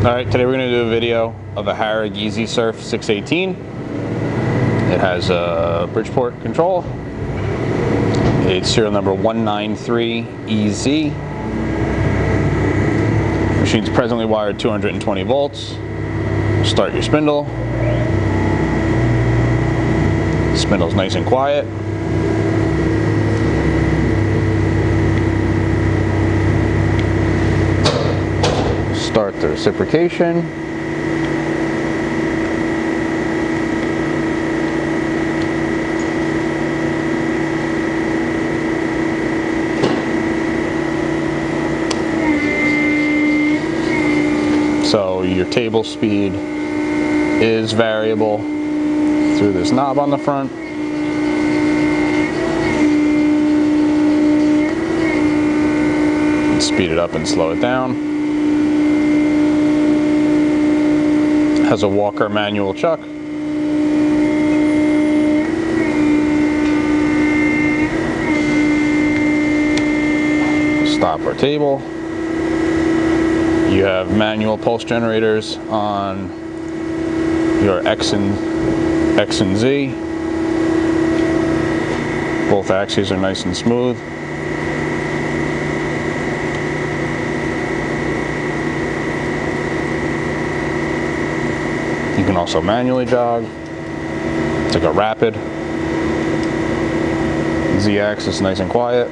Alright, today we're going to do a video of a Harig Easy Surf 618. It has a Bridgeport control. It's serial number 193EZ. Machine's presently wired 220 volts. Start your spindle. Spindle's nice and quiet. Start the reciprocation. So your table speed is variable through this knob on the front. Speed it up and slow it down. Has a Walker manual chuck. Stop our table. You have manual pulse generators on your X and Z. Both axes are nice and smooth. You can also manually jog. It's like a rapid. Z-axis nice and quiet.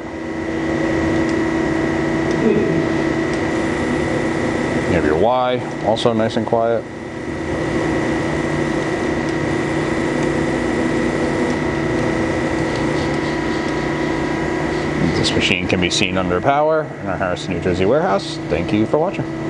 You have your Y, also nice and quiet. This machine can be seen under power in our Harrison, New Jersey warehouse. Thank you for watching.